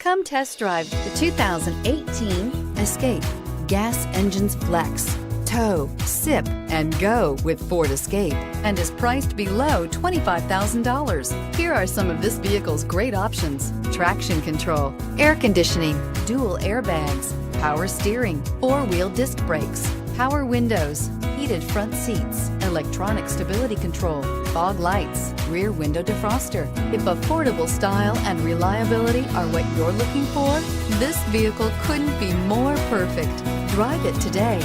Come test drive the 2018 Escape. Gas engines flex, tow, sip, and go with Ford Escape, and is priced below $25,000. Here are some of this vehicle's great options: traction control, air conditioning, dual airbags, power steering, four-wheel disc brakes, power windows, heated front seats, electronic stability control, fog lights, rear window defroster. If affordable style and reliability are what you're looking for, this vehicle couldn't be more perfect. Drive it today.